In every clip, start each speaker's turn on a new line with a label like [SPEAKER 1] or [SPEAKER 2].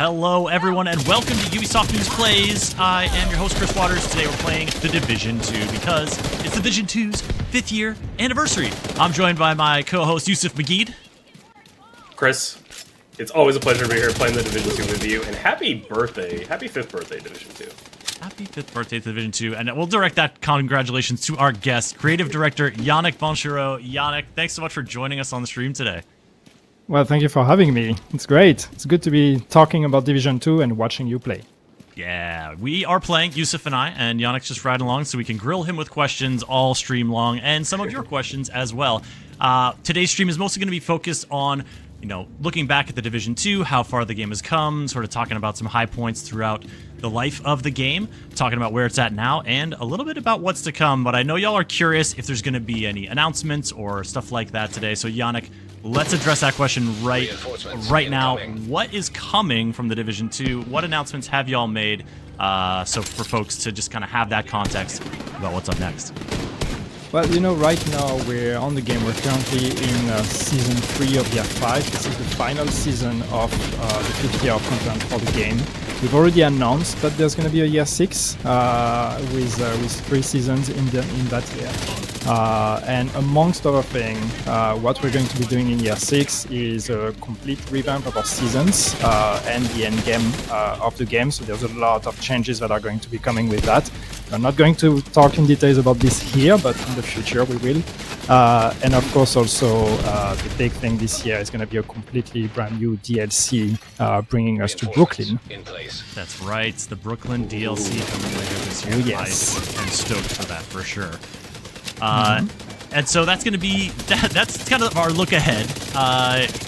[SPEAKER 1] Hello, everyone, and welcome to Ubisoft News Plays. I am your host, Chris Waters. Today we're playing The Division 2 because it's Division 2's 5th year anniversary. I'm joined by my co-host, Yusuf Magid.
[SPEAKER 2] Chris, it's always a pleasure to be here playing The Division 2 with you, and happy birthday. Happy 5th birthday, Division 2.
[SPEAKER 1] Happy 5th birthday to Division 2, and we'll direct that congratulations to our guest, creative director Yannick Bonchero. Yannick, thanks so much for joining us on the stream today.
[SPEAKER 3] Well, thank you for having me. It's great. It's good to be talking about Division 2 and watching you play.
[SPEAKER 1] Yeah, we are playing, Yusuf and I, and Yannick's just riding along so we can grill him with questions all stream long, and some of your questions as well. Today's stream is mostly going to be focused on, looking back at the Division 2, how far the game has come, sort of talking about some high points throughout the life of the game, talking about where it's at now, and a little bit about what's to come. But I know y'all are curious if there's going to be any announcements or stuff like that today. So Yannick, let's address that question right now. What is coming from the Division 2? What announcements have y'all made? So for folks to just kind of have that context about what's up next.
[SPEAKER 3] Well, right now we're on the game. We're currently in Season 3 of Year 5. This is the final season of the 5th year of content for the game. We've already announced that there's going to be a Year 6 with 3 seasons in that year. And amongst other things, what we're going to be doing in Year 6 is a complete revamp of our seasons and the end game of the game. So there's a lot of changes that are going to be coming with that. We're not going to talk in details about this here, but in the future we will. And of course also the big thing this year is going to be a completely brand new DLC bringing us to Brooklyn.
[SPEAKER 1] That's right, the Brooklyn DLC coming later this year.
[SPEAKER 3] Oh, yes.
[SPEAKER 1] I'm stoked for that for sure. And so that's going to be, that's kind of our look ahead.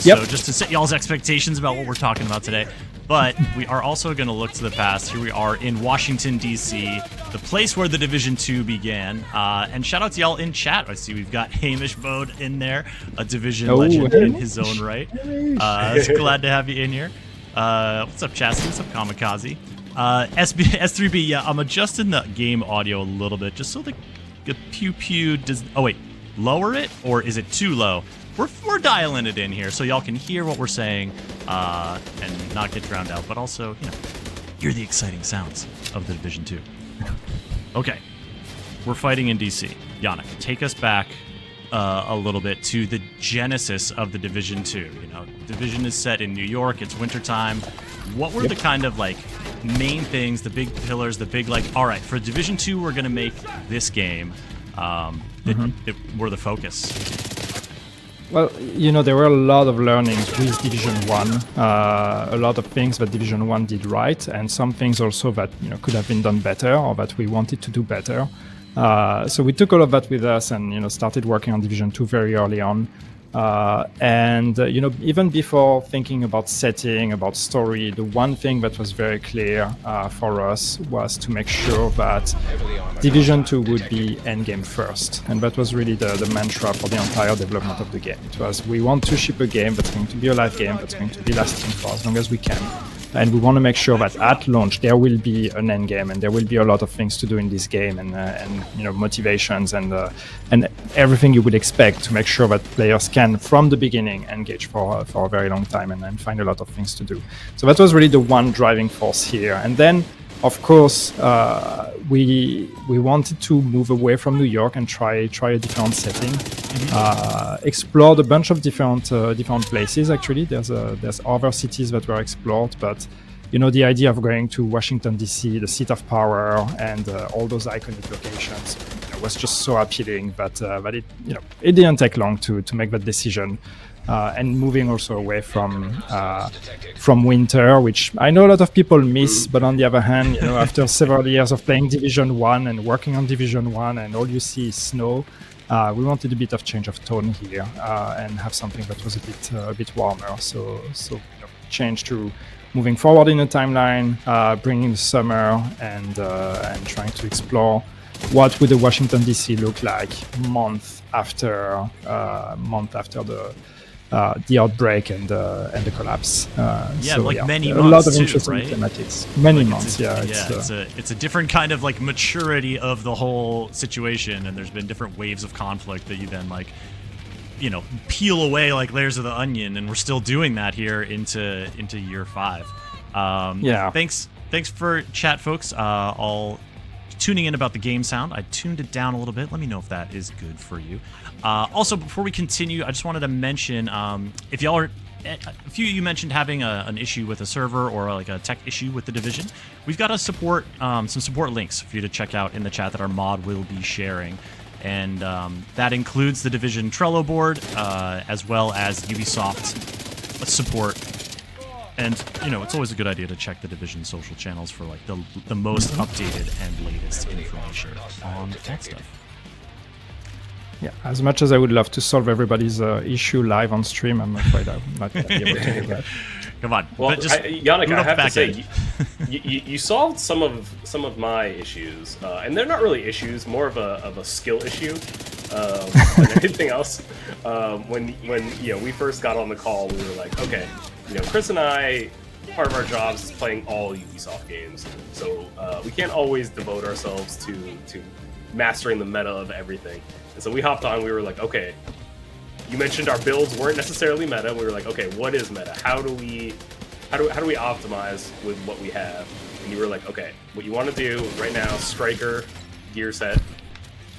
[SPEAKER 1] So just to set y'all's expectations about what we're talking about today. But we are also going to look to the past. Here we are in Washington, D.C., the place where the Division 2 began. And shout out to y'all in chat. I see we've got Hamish Bode in there, a Division legend in his own right. Glad to have you in here. What's up, Chassis? What's up, Kamikaze? S3B, yeah, I'm adjusting the game audio a little bit just so the pew-pew does... Oh, wait. Lower it? Or is it too low? We're dialing it in here so y'all can hear what we're saying and not get drowned out, but also, hear the exciting sounds of the Division 2. Okay. We're fighting in DC. Yannick, take us back a little bit to the genesis of the Division 2. Division is set in New York. It's wintertime. What were the kind of, main things, the big pillars, the big, all right, for Division 2, we're going to make this game that were the focus?
[SPEAKER 3] Well, there were a lot of learnings with Division 1, a lot of things that Division 1 did right, and some things also that could have been done better or that we wanted to do better. So we took all of that with us and started working on Division 2 very early on. And even before thinking about setting, about story, the one thing that was very clear for us was to make sure that Division 2 would be endgame first. And that was really the mantra for the entire development of the game. It was, we want to ship a game that's going to be a live game, that's going to be lasting for as long as we can. And we want to make sure that at launch there will be an end game and there will be a lot of things to do in this game and motivations and everything you would expect to make sure that players can from the beginning engage for a very long time and find a lot of things to do. So that was really the one driving force here. And then of course we wanted to move away from New York and try a different setting. Explored a bunch of different places. Actually, there's other cities that were explored, but the idea of going to Washington D.C., the seat of power, and all those iconic locations was just so appealing that it didn't take long to make that decision. And moving also away from winter, which I know a lot of people miss, but on the other hand, after several years of playing Division 1 and working on Division 1 and all you see is snow, we wanted a bit of change of tone here and have something that was a bit warmer. So change to moving forward in the timeline, bringing the summer and trying to explore what would the Washington DC look like month after the outbreak and the collapse.
[SPEAKER 1] Many
[SPEAKER 3] a
[SPEAKER 1] months
[SPEAKER 3] lot of
[SPEAKER 1] too,
[SPEAKER 3] interesting
[SPEAKER 1] right?
[SPEAKER 3] thematics. Many months,
[SPEAKER 1] It's a different kind of maturity of the whole situation, and there's been different waves of conflict that you then peel away like layers of the onion, and we're still doing that here into year 5.
[SPEAKER 3] Yeah.
[SPEAKER 1] Thanks for chat, folks. All tuning in about the game sound. I tuned it down a little bit. Let me know if that is good for you. Also, before we continue, I just wanted to mention if y'all are. A few of you mentioned having an issue with a server or like a tech issue with the Division. We've got some support links for you to check out in the chat that our mod will be sharing. And that includes the Division Trello board, as well as Ubisoft support. And, it's always a good idea to check the Division social channels for like the most updated and latest information on that stuff.
[SPEAKER 3] Yeah, as much as I would love to solve everybody's issue live on stream, I'm afraid I'm not going to be able to do that.
[SPEAKER 1] Come on.
[SPEAKER 2] Well, Yannick, I have to say, you solved some of my issues, and they're not really issues, more of a skill issue than anything else. When we first got on the call, we were like, okay, Chris and I, part of our jobs is playing all Ubisoft games, so we can't always devote ourselves to mastering the meta of everything. And so we hopped on. We were like, okay, you mentioned our builds weren't necessarily meta. We were like, okay, what is meta? How do we optimize with what we have? And you were like, okay, what you want to do right now, striker gear set.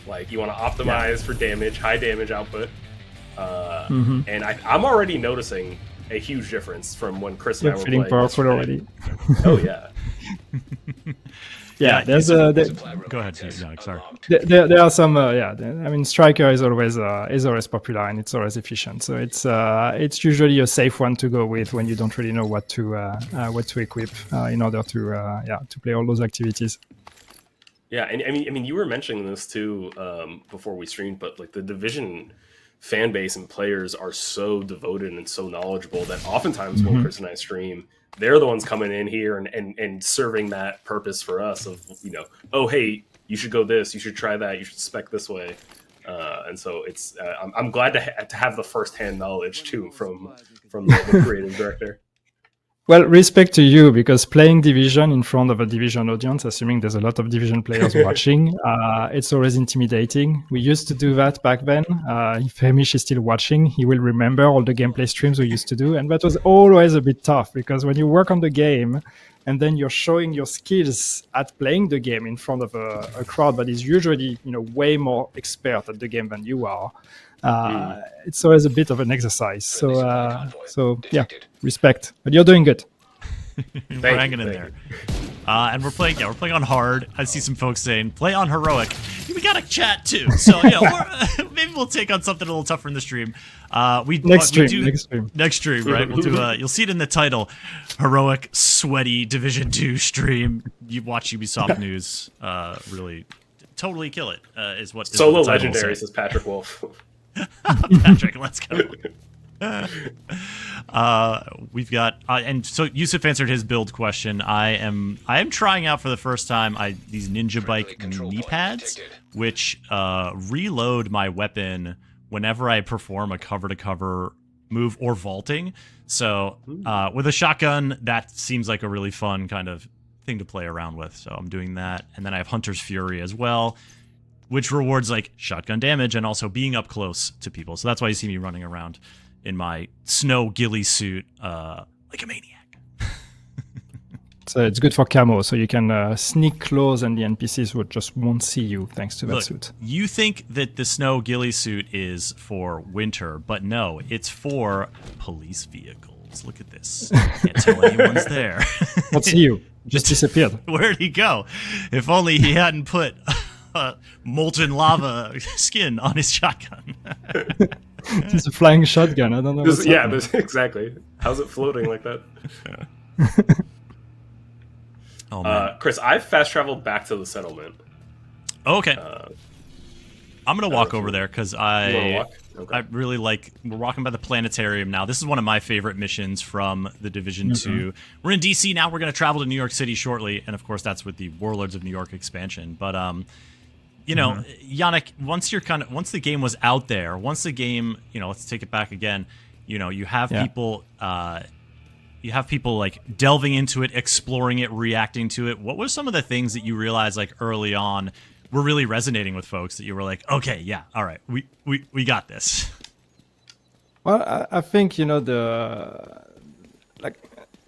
[SPEAKER 2] Like you want to optimize for damage, high damage output. And I'm already noticing a huge difference from when Chris and I were playing.
[SPEAKER 3] Feeling powerful already.
[SPEAKER 2] Oh yeah.
[SPEAKER 3] Yeah, there's
[SPEAKER 1] go ahead, Yannick, sorry.
[SPEAKER 3] There are some, I mean, striker is always popular and it's always efficient. So it's usually a safe one to go with when you don't really know what to equip in order to play all those activities.
[SPEAKER 2] Yeah, and I mean, you were mentioning this too before we streamed, but like the Division fan base and players are so devoted and so knowledgeable that oftentimes when Chris and I stream, they're the ones coming in here and serving that purpose for us of, oh, hey, you should go this, you should try that, you should spec this way. And so it's I'm glad to have the firsthand knowledge too from the creative director.
[SPEAKER 3] Well, respect to you, because playing Division in front of a Division audience, assuming there's a lot of Division players watching, it's always intimidating. We used to do that back then. If Hamish is still watching, he will remember all the gameplay streams we used to do. And that was always a bit tough, because when you work on the game and then you're showing your skills at playing the game in front of a crowd that is usually, way more expert at the game than you are, it's always a bit of an exercise. So yeah, respect. But you're doing good.
[SPEAKER 1] We're hanging in there. And we're playing on hard. I see some folks saying, play on heroic. We got to chat too. So, maybe we'll take on something a little tougher in the stream. Next stream, right? We'll do you'll see it in the title. Heroic, sweaty Division2 stream. You watch Ubisoft news. Really, totally kill it, is what
[SPEAKER 2] Solo
[SPEAKER 1] what the title
[SPEAKER 2] Legendary,
[SPEAKER 1] will say.
[SPEAKER 2] says Patrick Wolf.
[SPEAKER 1] Patrick, let's go. We've got and so Yusuf answered his build question. I am trying out for the first time these Ninja Bike knee pads, which reload my weapon whenever I perform a cover-to-cover move or vaulting. So with a shotgun, that seems like a really fun kind of thing to play around with. So I'm doing that, and then I have Hunter's Fury as well, which rewards like shotgun damage and also being up close to people. So that's why you see me running around in my snow ghillie suit like a maniac.
[SPEAKER 3] So it's good for camo, so you can sneak close and the NPCs won't see you thanks to that suit.
[SPEAKER 1] You think that the snow ghillie suit is for winter, but no, it's for police vehicles. Look at this. Can't tell anyone's there.
[SPEAKER 3] What's you? Just disappeared.
[SPEAKER 1] Where'd he go? If only he hadn't put molten lava skin on his shotgun.
[SPEAKER 3] It's a flying shotgun. I don't know.
[SPEAKER 2] Exactly. How's it floating like that?
[SPEAKER 1] Oh, man.
[SPEAKER 2] Chris, I've fast traveled back to the settlement.
[SPEAKER 1] Okay. I'm gonna walk over there because I really like. We're walking by the planetarium now. This is one of my favorite missions from the Division 2. We're in DC now. We're gonna travel to New York City shortly, and of course that's with the Warlords of New York expansion. But Yannick, once the game was out there, once the game, let's take it back again. You have people. You have people like delving into it, exploring it, reacting to it. What were some of the things that you realized like early on were really resonating with folks that you were like, okay, yeah, all right, we got this?
[SPEAKER 3] Well, I think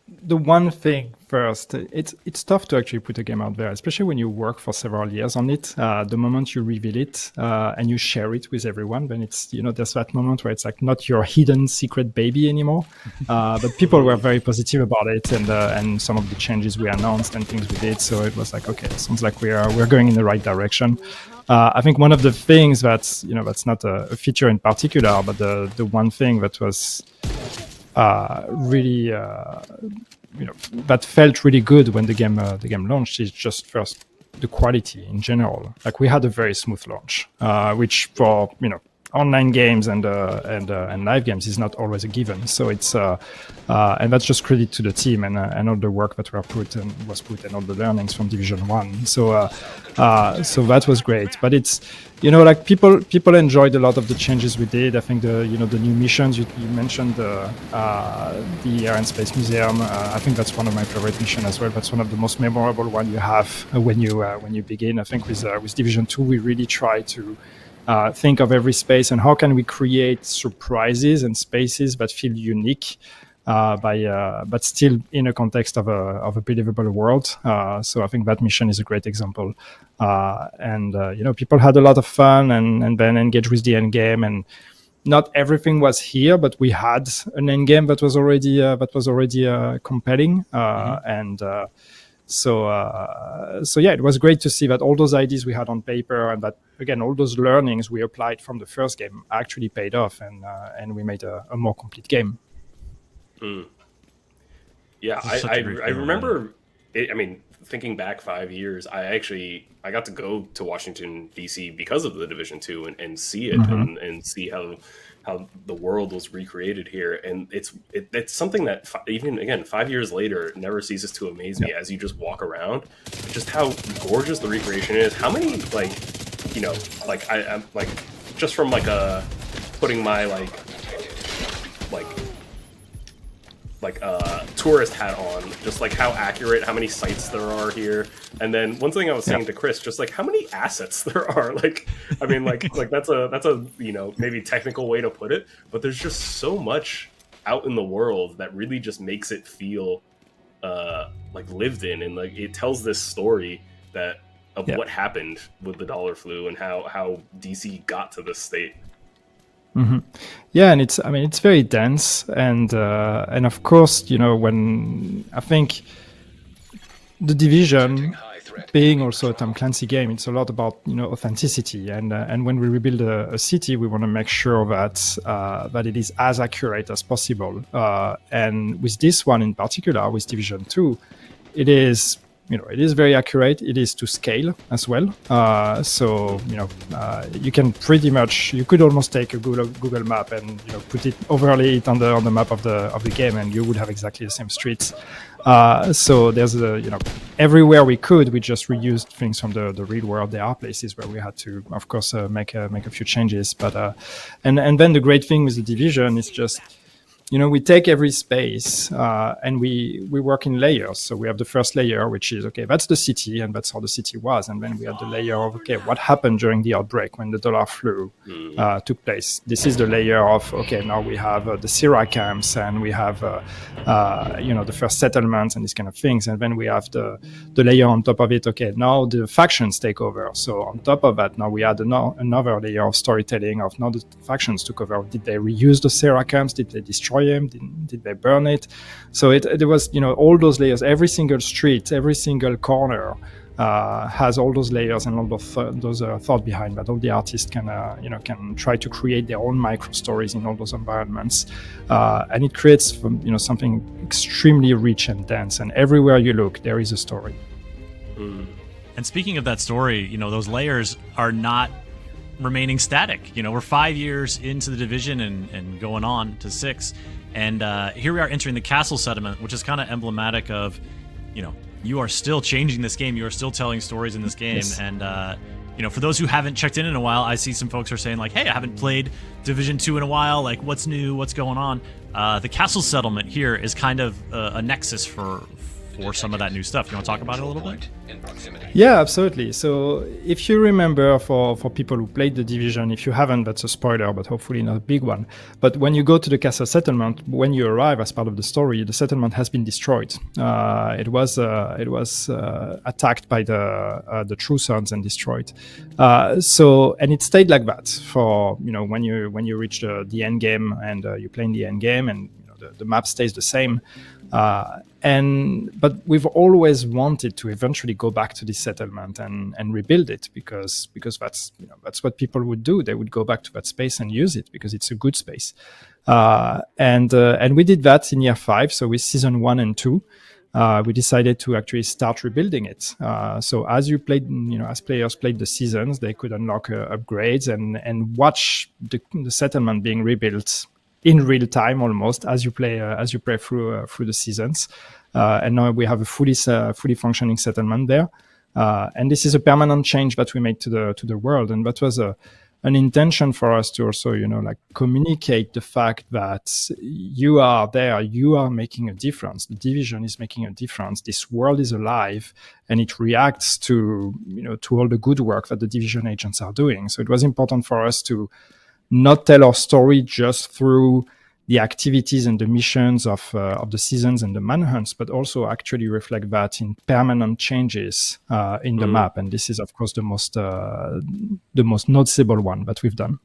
[SPEAKER 3] the one thing first, it's tough to actually put a game out there, especially when you work for several years on it. The moment you reveal it and you share it with everyone, then it's, there's that moment where it's like not your hidden secret baby anymore. But people were very positive about it, and some of the changes we announced and things we did. So it was like, okay, it sounds like we're going in the right direction. I think one of the things that's not a feature in particular, but the one thing that was really that felt really good when the game launched is just first the quality in general. Like, we had a very smooth launch, which for online games and live games is not always a given. So it's and that's just credit to the team and all the work that was put and all the learnings from Division 1. So that was great. But it's like people enjoyed a lot of the changes we did. I think the new missions you mentioned, the Air and Space Museum. I think that's one of my favorite missions as well. That's one of the most memorable one you have when you begin. I think with Division 2 we really try to think of every space and how can we create surprises and spaces that feel unique, but still in a context of a believable world. So I think that mission is a great example. And people had a lot of fun and then engaged with the end game. And not everything was here, but we had an end game that was already compelling. So yeah, it was great to see that all those ideas we had on paper and that, again, all those learnings we applied from the first game actually paid off, and we made a more complete game.
[SPEAKER 2] Yeah, I remember it, thinking back 5 years, I got to go to Washington, D.C. because of the Division 2 and see it and see how the world was recreated here. And it's something that even, again, 5 years later, never ceases to amaze me as you just walk around. Just how gorgeous the recreation is. How many, I'm just from putting my tourist hat on, just how accurate, how many sites there are here. And then one thing I was saying to Chris, just how many assets there are. That's a maybe technical way to put it, but there's just so much out in the world that really just makes it feel lived in, and it tells this story of what happened with the dollar flu and how DC got to this state.
[SPEAKER 3] Mm-hmm. Yeah, and it's very dense, and of course, when I think the Division, being also a Tom Clancy game, it's a lot about authenticity, and when we rebuild a city, we want to make sure that it is as accurate as possible. And with this one in particular, with Division 2, it is very accurate. It is to scale as well. So you can you could almost take a Google map and overlay it on the map of the game, and you would have exactly the same streets. So there's everywhere we could, we just reused things from the real world. There are places where we had to, of course, make a few changes. But and then the great thing with the Division is just, we take every space and we work in layers. So we have the first layer, which is, okay, that's the city, and that's how the city was. And then we have the layer of, okay, what happened during the outbreak when the dollar flu took place. This is the layer of, okay, now we have the Syria camps, and we have, the first settlements and these kind of things. And then we have the layer on top of it, okay, now the factions take over. So on top of that, now we add another layer of storytelling of, now the factions took over. Did they reuse the Syria camps? Did they destroy them? Did they burn it? So there was all those layers. Every single street, every single corner has all those layers and all those thought behind that. All the artists can try to create their own micro stories in all those environments, and it creates something extremely rich and dense. And everywhere you look, there is a story.
[SPEAKER 1] And speaking of that story, those layers are not remaining static. We're 5 years into the Division and going on to 6, and here we are entering the castle settlement, which is kind of emblematic of, you are still changing this game, you are still telling stories in this game. Yes. And for those who haven't checked in a while, I see some folks are saying hey, I haven't played Division 2 in a while, what's new, what's going on? The castle settlement here is kind of a nexus for for some of that new stuff. You want to talk about it a little bit?
[SPEAKER 3] Yeah, absolutely. So if you remember, for people who played the Division, if you haven't, that's a spoiler, but hopefully not a big one. But when you go to the castle settlement, when you arrive as part of the story, the settlement has been destroyed. It was attacked by the True Sons and destroyed. And it stayed like that for, when you reach the end game and you play in the end game, and the map stays the same. But we've always wanted to eventually go back to this settlement and rebuild it, because that's what people would do. They would go back to that space and use it because it's a good space. And we did that in year 5. So with season 1 and 2, we decided to actually start rebuilding it. So as you played, as players played the seasons, they could unlock upgrades and watch the settlement being rebuilt in real time, almost, as you play through the seasons. And now we have a fully functioning settlement there. And this is a permanent change that we made to the world, and that was an intention for us to also, communicate the fact that you are there, you are making a difference. The Division is making a difference. This world is alive, and it reacts to all the good work that the Division agents are doing. So it was important for us to not tell our story just through the activities and the missions of the seasons and the manhunts, but also actually reflect that in permanent changes in the map. And this is, of course, the most noticeable one that we've done.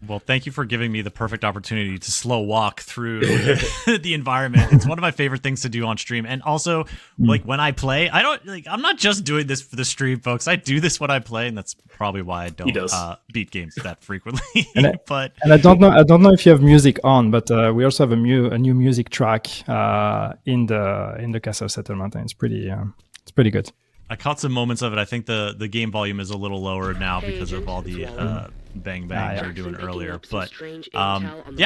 [SPEAKER 1] Well, thank you for giving me the perfect opportunity to slow walk through the environment. It's one of my favorite things to do on stream. And also, when I play, I'm not just doing this for the stream, folks. I do this when I play, and that's probably why I don't beat games that frequently.
[SPEAKER 3] And I don't know if you have music on, but we also have a new music track in the castle settlement, and it's pretty good.
[SPEAKER 1] I caught some moments of it. I think the game volume is a little lower now because of all the bang we were doing earlier. But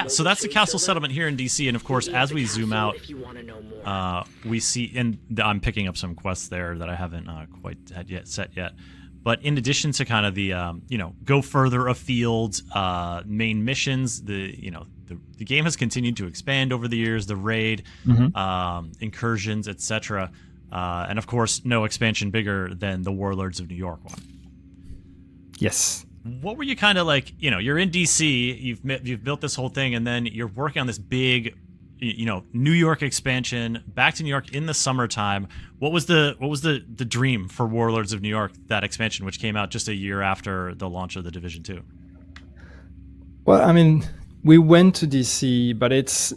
[SPEAKER 1] so that's the castle settlement here in DC. And of course, as we zoom out, we see, and I'm picking up some quests there that I haven't quite had set yet. But in addition to kind of the go further afield main missions, the game has continued to expand over the years. The raid, incursions, etc. And of course, no expansion bigger than the Warlords of New York one.
[SPEAKER 3] Yes.
[SPEAKER 1] What were you kind of like? You're in DC. You've built this whole thing, and then you're working on this big, New York expansion back to New York in the summertime. What was the dream for Warlords of New York, that expansion, which came out just a year after the launch of the Division 2?
[SPEAKER 3] Well, I mean, we went to DC, but it's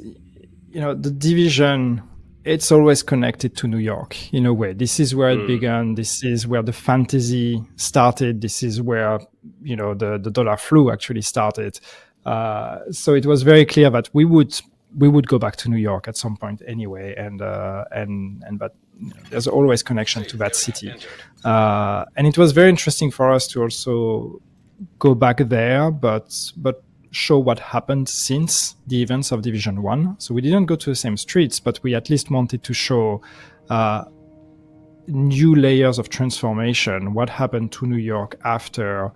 [SPEAKER 3] the Division. It's always connected to New York in a way. This is where it began. This is where the fantasy started. This is where, the dollar flu actually started. So it was very clear that we would go back to New York at some point anyway. And but there's always connection to that city. And it was very interesting for us to also go back there, but show what happened since the events of Division 1. So we didn't go to the same streets, but we at least wanted to show new layers of transformation, what happened to New York after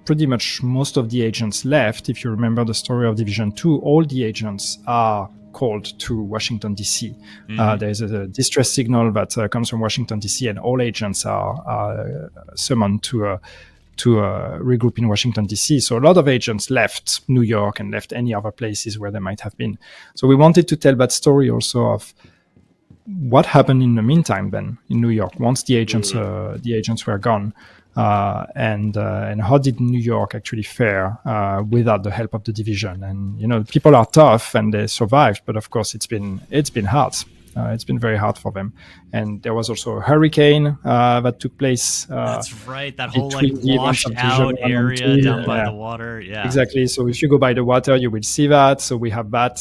[SPEAKER 3] pretty much most of the agents left. If you remember the story of Division 2, all the agents are called to Washington, D.C. There's a distress signal that comes from Washington, D.C., and all agents are summoned to regroup in Washington, D.C. So a lot of agents left New York and left any other places where they might have been. So we wanted to tell that story also of what happened in the meantime then in New York once the agents were gone, and how did New York actually fare without the help of the Division. And people are tough and they survived, but of course it's been hard. It's been very hard for them. And there was also a hurricane that took place.
[SPEAKER 1] That's right. That whole washed out area down by the water. Yeah, exactly.
[SPEAKER 3] So if you go by the water, you will see that. So we have that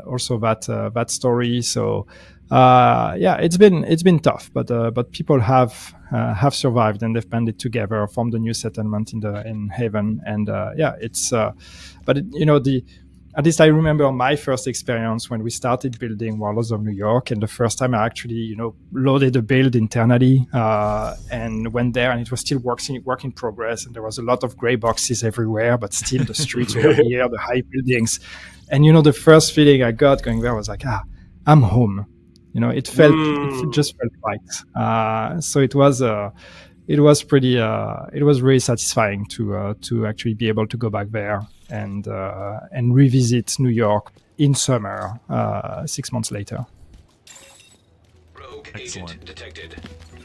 [SPEAKER 3] also that story. So it's been tough, but people have survived and they've banded together, formed a new settlement in Haven. And at least I remember my first experience when we started building Warlords of New York, and the first time I actually, loaded a build internally and went there, and it was still work in progress, and there was a lot of gray boxes everywhere, but still the streets were here, the high buildings. And, the first feeling I got going there was like, I'm home. It just felt right. So it was pretty. It was really satisfying to actually be able to go back there and revisit New York in summer 6 months later.
[SPEAKER 1] Excellent.
[SPEAKER 2] Detected.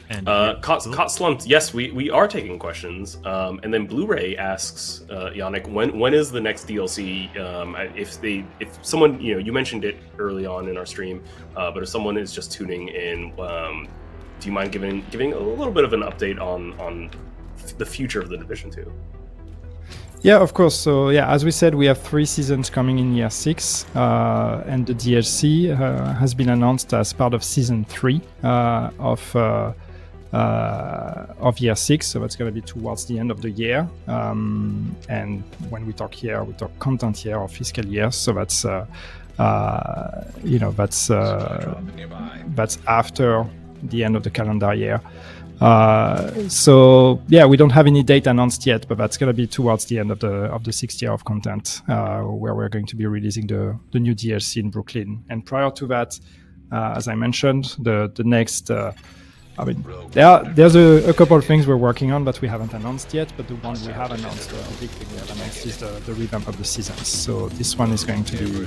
[SPEAKER 2] And Caught Slumped, yes, we are taking questions. And then Blu-ray asks, Yannick, when is the next DLC? If someone, you mentioned it early on in our stream, but if someone is just tuning in, do you mind giving a little bit of an update on the future of the Division 2?
[SPEAKER 3] Yeah, of course. So as we said, we have 3 seasons coming in year 6, and the DLC has been announced as part of season 3 of year 6, so that's going to be towards the end of the year. And when we talk year, we talk content year or fiscal year. So that's that's after the end of the calendar year. So we don't have any date announced yet, but that's going to be towards the end of the 6th year of content, where we're going to be releasing the new DLC in Brooklyn. And prior to that, as I mentioned, the next. There's a couple of things we're working on that we haven't announced yet, but the one we have announced, the big thing we have announced, is the revamp of the seasons. So this one is going to be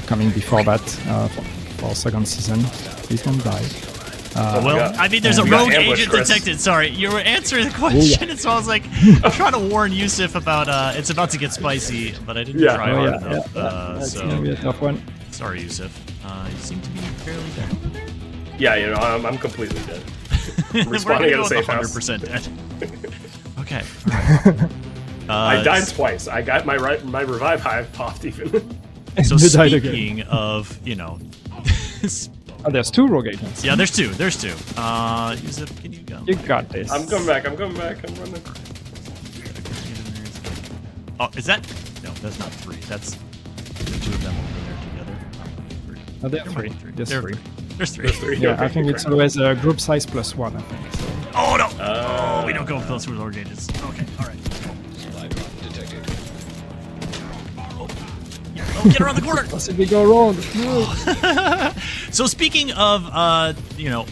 [SPEAKER 3] coming before that for second season. Please don't die.
[SPEAKER 1] There's a rogue agent detected. Sorry, you were answering the question, and so I was like, I'm trying to warn Yusuf about it's about to get spicy, but I didn't try hard enough.
[SPEAKER 3] That's going to be a tough one.
[SPEAKER 1] Sorry, Yusuf. You seem to be fairly dead.
[SPEAKER 2] Yeah, I'm completely dead. Responding at a safe house.
[SPEAKER 1] 100% dead. Okay.
[SPEAKER 2] I died twice. I got my revive hive popped even.
[SPEAKER 1] So speaking of,
[SPEAKER 3] there's 2 rogue agents.
[SPEAKER 1] Yeah, there's two. Yusuf, can you go?
[SPEAKER 3] You got this.
[SPEAKER 2] I'm coming back. I'm running.
[SPEAKER 1] Oh, is that? No, that's not 3. That's the 2 of them over there together.
[SPEAKER 3] Oh, there are 3. There's 3.
[SPEAKER 1] There's 3.
[SPEAKER 3] Yeah, okay, I think it's always a group size plus 1, I think. So.
[SPEAKER 1] Oh, no! We don't go with those with rogue agents. Okay, alright. Oh, get around the corner!
[SPEAKER 3] Possibly go wrong. No.
[SPEAKER 1] So speaking of,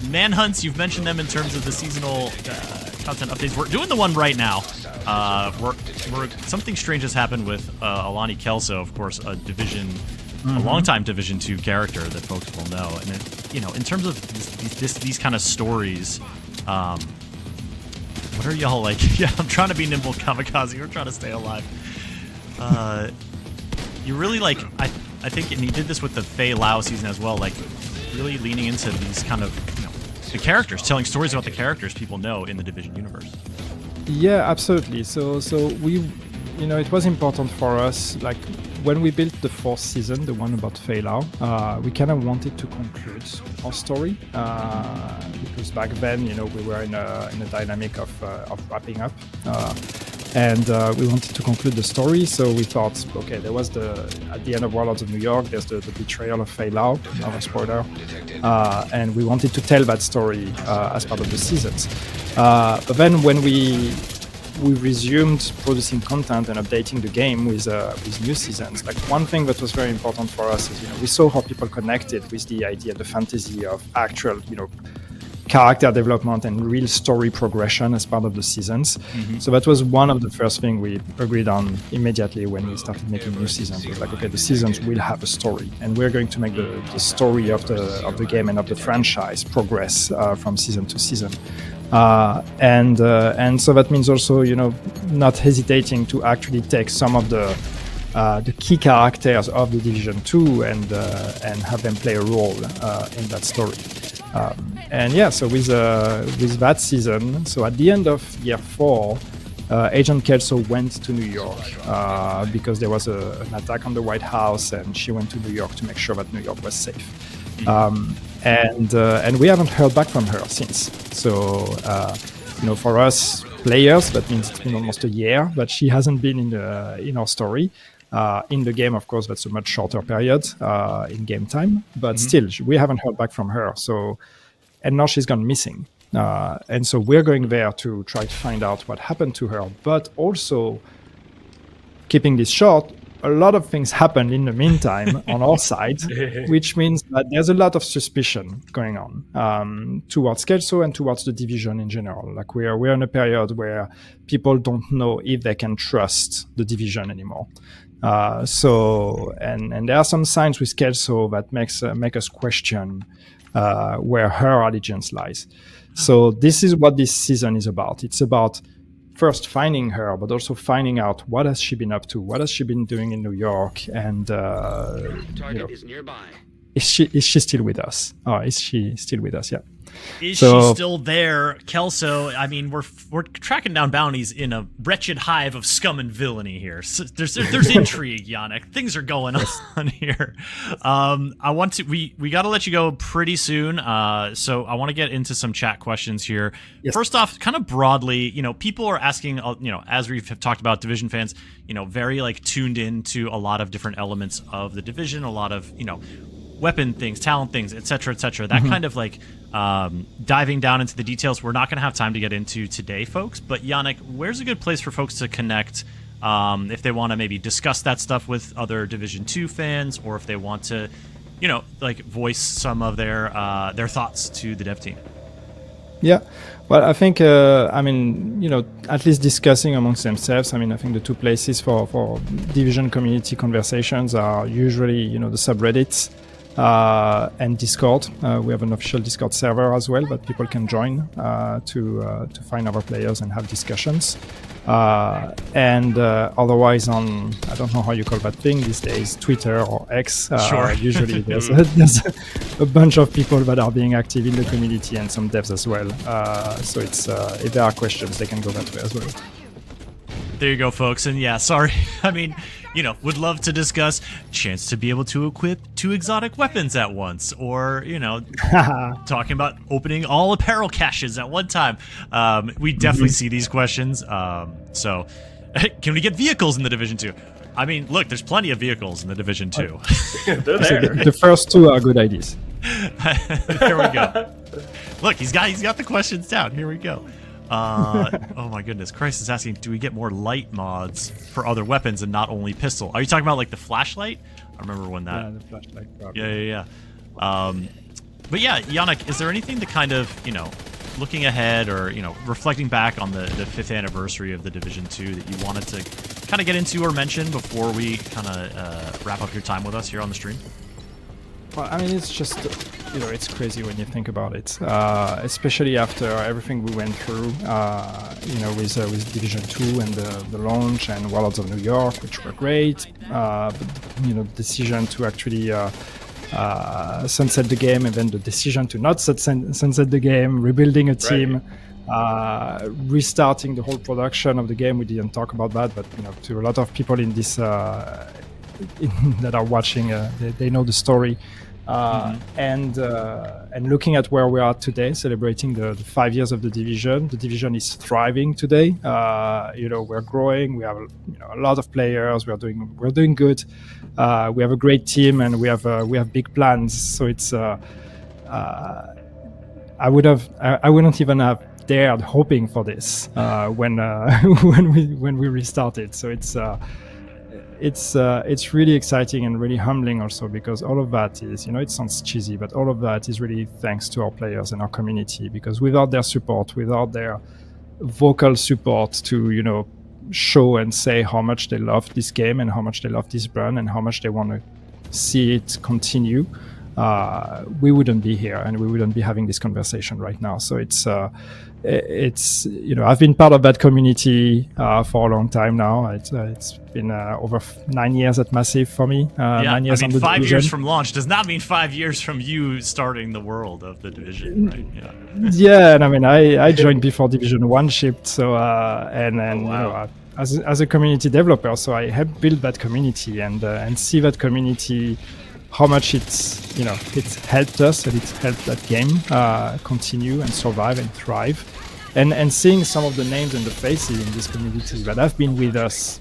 [SPEAKER 1] manhunts, you've mentioned them in terms of the seasonal content updates. We're doing the one right now. Something strange has happened with Alani Kelso, of course, a longtime Division 2 character that folks will know. And in terms of these kind of stories, what are y'all like? Yeah, I'm trying to be nimble kamikaze. We're trying to stay alive. You really I think, and you did this with the Fei Lao season as well, really leaning into these kind of, the characters, telling stories about the characters people know in the Division universe.
[SPEAKER 3] Yeah, absolutely. So we, it was important for us, when we built the 4th season, the one about Fei Lao, we kind of wanted to conclude our story, because back then, we were in a dynamic of wrapping up, and we wanted to conclude the story. So we thought, okay, there was at the end of Warlords of New York, there's the betrayal of Fei Lao, another spoiler, and we wanted to tell that story as part of the seasons. But then when we resumed producing content and updating the game with new seasons, one thing that was very important for us is we saw how people connected with the idea, the fantasy of actual character development and real story progression as part of the seasons. Mm-hmm. So that was one of the first things we agreed on immediately when we started making new seasons. It was okay, the seasons will have a story, and we're going to make the story of the game and of the franchise progress from season to season. And so that means also, not hesitating to actually take some of the key characters of the Division 2 and have them play a role in that story. So with that season, so at the end of year 4, Agent Kelso went to New York because there was an attack on the White House, and she went to New York to make sure that New York was safe. And we haven't heard back from her since. So, for us players, that means it's been almost a year that she hasn't been in our story. In the game, of course, that's a much shorter period in game time. But still, we haven't heard back from her. So, and now she's gone missing. And so we're going there to try to find out what happened to her. But also, keeping this short, a lot of things happened in the meantime on our side, which means that there's a lot of suspicion going on towards Kelso and towards the division in general. Like we're in a period where people don't know if they can trust the division anymore. So there are some signs with Kelso that make us question where her allegiance lies. So this is what this season is about. It's about first finding her, but also finding out what has she been up to, what has she been doing in New York, and
[SPEAKER 4] Target is nearby.
[SPEAKER 3] Is she still with us? Oh, is she still with us? Yeah.
[SPEAKER 1] Is she still there, Kelso? I mean, we're tracking down bounties in a wretched hive of scum and villainy here. So there's intrigue, Yannick. Things are going on here. We got to let you go pretty soon. So I want to get into some chat questions here. Yes. First off, kind of broadly, people are asking, as we've talked about, Division fans, very like tuned into a lot of different elements of the Division, a lot of weapon things, talent things, etc., etc. That kind of like diving down into the details we're not going to have time to get into today, folks. But Yannick, where's a good place for folks to connect if they want to maybe discuss that stuff with other Division 2 fans, or if they want to, like voice some of their thoughts to the dev team?
[SPEAKER 3] Yeah, well, I think, at least discussing amongst themselves. I think the two places for Division community conversations are usually, the subreddits and Discord. We have an official Discord server as well that people can join to find other players and have discussions. And otherwise on, I don't know how you call that thing these days, Twitter or X.
[SPEAKER 1] Sure.
[SPEAKER 3] Usually there's a bunch of people that are being active in the community and some devs as well. So it's if there are questions, they can go that way as well.
[SPEAKER 1] There you go, folks. And yeah, sorry. Would love to discuss chance to be able to equip 2 exotic weapons at once, or, talking about opening all apparel caches at one time. We definitely see these questions. So can we get vehicles in the Division 2? Look, there's plenty of vehicles in the Division 2.
[SPEAKER 2] They're there.
[SPEAKER 3] The first 2 are good ideas.
[SPEAKER 1] There we go. Look, he's got the questions down. Here we go. Oh my goodness, Christ is asking, do we get more light mods for other weapons and not only pistol? Are you talking about like the flashlight? I remember when that...
[SPEAKER 3] Yeah, the flashlight probably.
[SPEAKER 1] Yeah. But yeah, Yannick, is there anything to kind of, looking ahead or, reflecting back on the 5th anniversary of the Division 2 that you wanted to kind of get into or mention before we kind of wrap up your time with us here on the stream?
[SPEAKER 3] Well, it's just, it's crazy when you think about it, especially after everything we went through, with Division 2 and the launch and Warlords of New York, which were great. But, the decision to actually sunset the game, and then the decision to not sunset the game, rebuilding a team, restarting the whole production of the game. We didn't talk about that, but, to a lot of people in this... that are watching, they know the story, and looking at where we are today, celebrating the 5 years of the division. The division is thriving today. We're growing. We have a lot of players. We're doing good. We have a great team, and we have big plans. So it's I wouldn't even have dared hoping for this when we restarted. So it's really exciting and really humbling also, because all of that is, it sounds cheesy, but all of that is really thanks to our players and our community, because without their support, without their vocal support to, show and say how much they love this game and how much they love this brand and how much they want to see it continue, we wouldn't be here and we wouldn't be having this conversation right now. So it's I've been part of that community for a long time now. It's been over 9 years at Massive for me. 9 years on the
[SPEAKER 1] 5
[SPEAKER 3] Division.
[SPEAKER 1] years from launch does not mean 5 years from you starting the world of the Division, right?
[SPEAKER 3] Yeah, and I joined before Division 1 shipped, so as a community developer, so I helped build that community and see that community, how much it's helped us and it's helped that game continue and survive and thrive, and seeing some of the names and the faces in this community that have been with us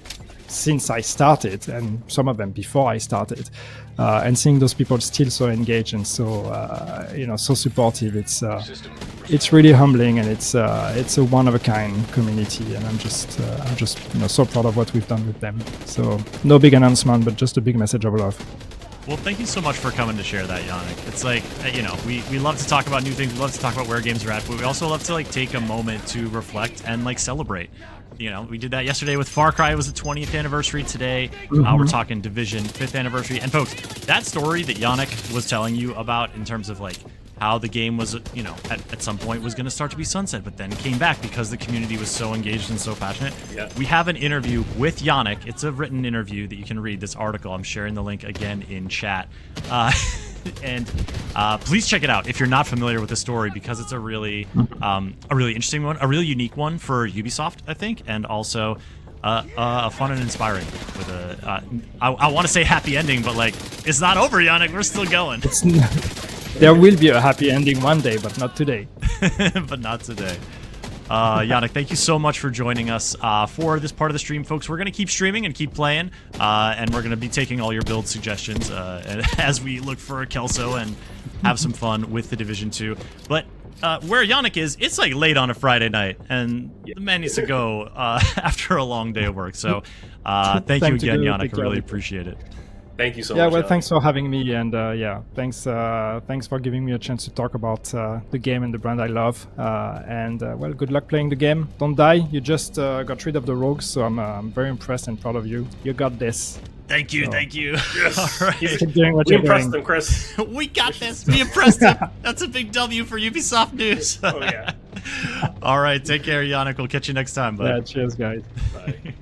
[SPEAKER 3] since I started, and some of them before I started. And seeing those people still so engaged and so so supportive, it's really humbling, and it's a one of a kind community, and I'm just so proud of what we've done with them. So no big announcement, but just a big message of love.
[SPEAKER 1] Well, thank you so much for coming to share that, Yannick. It's like, we love to talk about new things. We love to talk about where games are at, but we also love to take a moment to reflect and celebrate. We did that yesterday with Far Cry. It was the 20th anniversary today. We're talking Division 5th anniversary. And folks, that story that Yannick was telling you about in terms of how the game was, at some point was going to start to be sunset, but then came back because the community was so engaged and so passionate.
[SPEAKER 2] Yeah.
[SPEAKER 1] We have an interview with Yannick. It's a written interview that you can read, this article. I'm sharing the link again in chat. And please check it out if you're not familiar with the story, because it's a really interesting one, a really unique one for Ubisoft, I think, and also a fun and inspiring with I want to say happy ending, but it's not over, Yannick. We're still going.
[SPEAKER 3] There will be a happy ending one day, but not today.
[SPEAKER 1] But not today. Yannick, thank you so much for joining us for this part of the stream, folks. We're going to keep streaming and keep playing, and we're going to be taking all your build suggestions as we look for a Kelso and have some fun with the Division 2. But where Yannick is, it's late on a Friday night, and the man needs to go after a long day of work. So thank you again, Yannick. I really appreciate it.
[SPEAKER 2] Thank you so much.
[SPEAKER 3] Yeah, well, thanks for having me, and thanks for giving me a chance to talk about the game and the brand I love. Well, good luck playing the game. Don't die. You just got rid of the rogues, so I'm very impressed and proud of you. You got this.
[SPEAKER 1] Thank you, thank you.
[SPEAKER 2] Yes.
[SPEAKER 1] All right.
[SPEAKER 3] Keep doing what
[SPEAKER 2] We
[SPEAKER 3] you're
[SPEAKER 2] impressed
[SPEAKER 3] doing.
[SPEAKER 2] them, Chris.
[SPEAKER 1] We got this. We impressed him. That's a big W for Ubisoft News.
[SPEAKER 2] Oh, yeah.
[SPEAKER 1] All right, take care, Yannick. We'll catch you next time, bud.
[SPEAKER 3] Yeah, cheers, guys.
[SPEAKER 2] Bye.